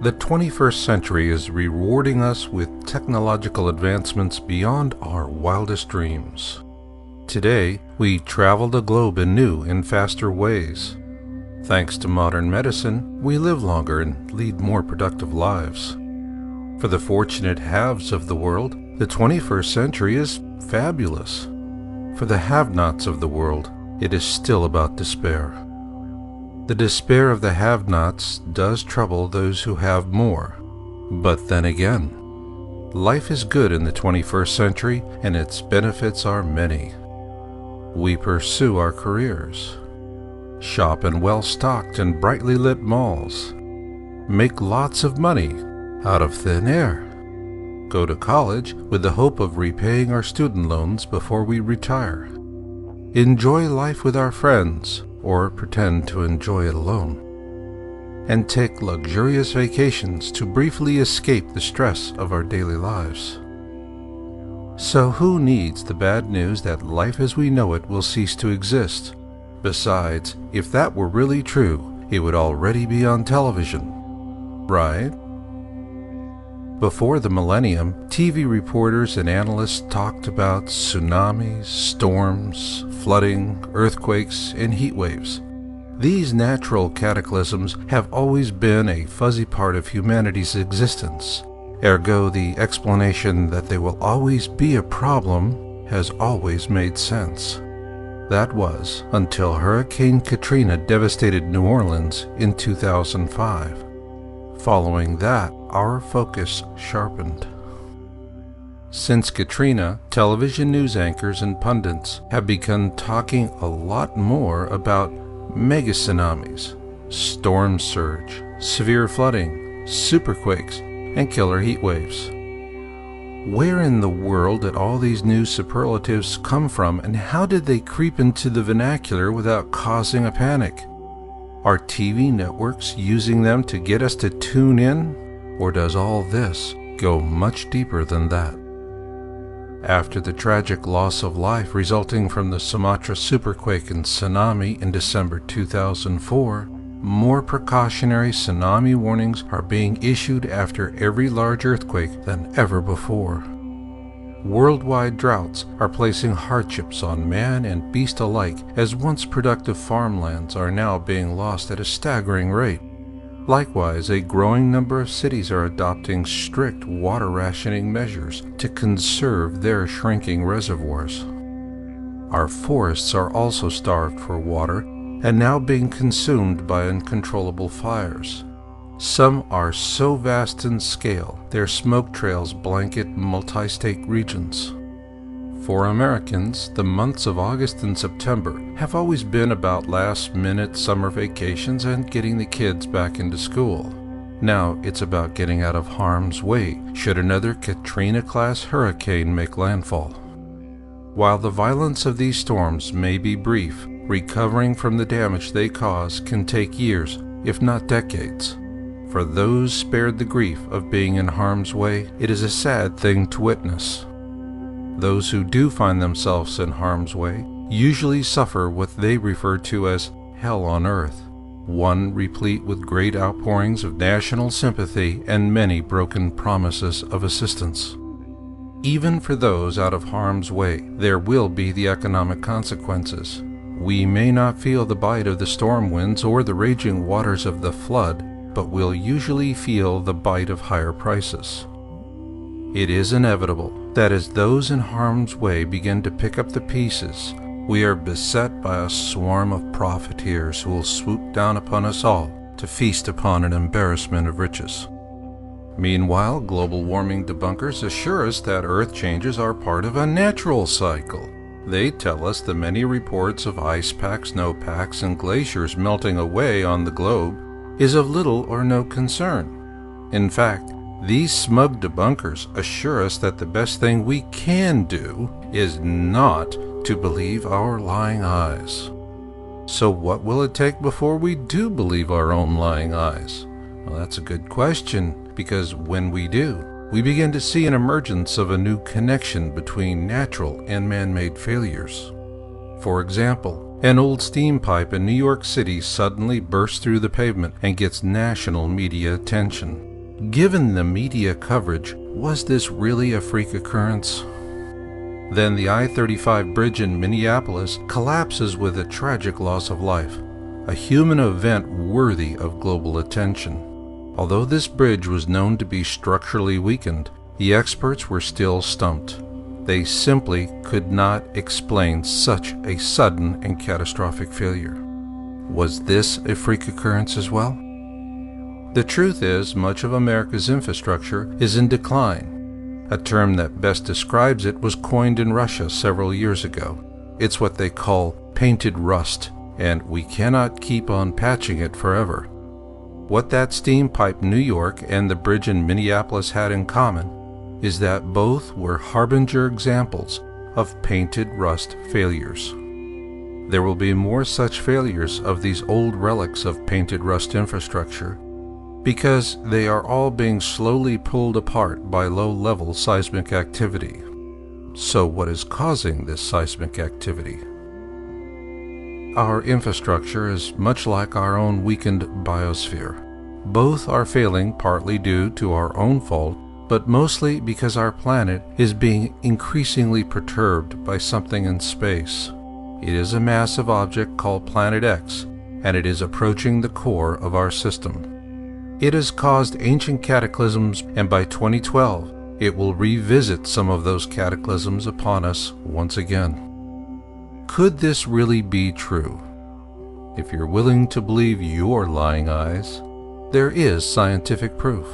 The 21st century is rewarding us with technological advancements beyond our wildest dreams. Today, we travel the globe in new and faster ways. Thanks to modern medicine, we live longer and lead more productive lives. For the fortunate haves of the world, the 21st century is fabulous. For the have-nots of the world, it is still about despair. The despair of the have-nots does trouble those who have more. But then again, life is good in the 21st century and its benefits are many. We pursue our careers, shop in well-stocked and brightly lit malls, make lots of money out of thin air, go to college with the hope of repaying our student loans before we retire, enjoy life with our friends, or pretend to enjoy it alone, and take luxurious vacations to briefly escape the stress of our daily lives. So who needs the bad news that life as we know it will cease to exist? Besides, if that were really true, it would already be on television, right? Before the millennium, TV reporters and analysts talked about tsunamis, storms, flooding, earthquakes, and heat waves. These natural cataclysms have always been a fuzzy part of humanity's existence. Ergo, the explanation that they will always be a problem has always made sense. That was until Hurricane Katrina devastated New Orleans in 2005. Following that, our focus sharpened. Since Katrina, television news anchors and pundits have begun talking a lot more about mega tsunamis, storm surge, severe flooding, superquakes, and killer heat waves. Where in the world did all these new superlatives come from, and how did they creep into the vernacular without causing a panic? Are TV networks using them to get us to tune in, or does all this go much deeper than that? After the tragic loss of life resulting from the Sumatra superquake and tsunami in December 2004, more precautionary tsunami warnings are being issued after every large earthquake than ever before. Worldwide droughts are placing hardships on man and beast alike, as once productive farmlands are now being lost at a staggering rate. Likewise, a growing number of cities are adopting strict water rationing measures to conserve their shrinking reservoirs. Our forests are also starved for water and now being consumed by uncontrollable fires. Some are so vast in scale, their smoke trails blanket multi-state regions. For Americans, the months of August and September have always been about last-minute summer vacations and getting the kids back into school. Now it's about getting out of harm's way should another Katrina-class hurricane make landfall. While the violence of these storms may be brief, recovering from the damage they cause can take years, if not decades. For those spared the grief of being in harm's way, it is a sad thing to witness. Those who do find themselves in harm's way usually suffer what they refer to as hell on earth, one replete with great outpourings of national sympathy and many broken promises of assistance. Even for those out of harm's way, there will be the economic consequences. We may not feel the bite of the storm winds or the raging waters of the flood, but will usually feel the bite of higher prices. It is inevitable that as those in harm's way begin to pick up the pieces, we are beset by a swarm of profiteers who will swoop down upon us all to feast upon an embarrassment of riches. Meanwhile, global warming debunkers assure us that Earth changes are part of a natural cycle. They tell us the many reports of ice packs, snowpacks, and glaciers melting away on the globe is of little or no concern. In fact, these smug debunkers assure us that the best thing we can do is not to believe our lying eyes. So what will it take before we do believe our own lying eyes? Well, that's a good question, because when we do, we begin to see an emergence of a new connection between natural and man-made failures. For example, an old steam pipe in New York City suddenly bursts through the pavement and gets national media attention. Given the media coverage, was this really a freak occurrence? Then the I-35 bridge in Minneapolis collapses with a tragic loss of life, a human event worthy of global attention. Although this bridge was known to be structurally weakened, the experts were still stumped. They simply could not explain such a sudden and catastrophic failure. Was this a freak occurrence as well? The truth is, much of America's infrastructure is in decline. A term that best describes it was coined in Russia several years ago. It's what they call painted rust, and we cannot keep on patching it forever. What that steam pipe New York and the bridge in Minneapolis had in common is that both were harbinger examples of painted rust failures. There will be more such failures of these old relics of painted rust infrastructure because they are all being slowly pulled apart by low-level seismic activity. So what is causing this seismic activity? Our infrastructure is much like our own weakened biosphere. Both are failing partly due to our own fault, but mostly because our planet is being increasingly perturbed by something in space. It is a massive object called Planet X, and it is approaching the core of our system. It has caused ancient cataclysms, and by 2012, it will revisit some of those cataclysms upon us once again. Could this really be true? If you're willing to believe your lying eyes, there is scientific proof.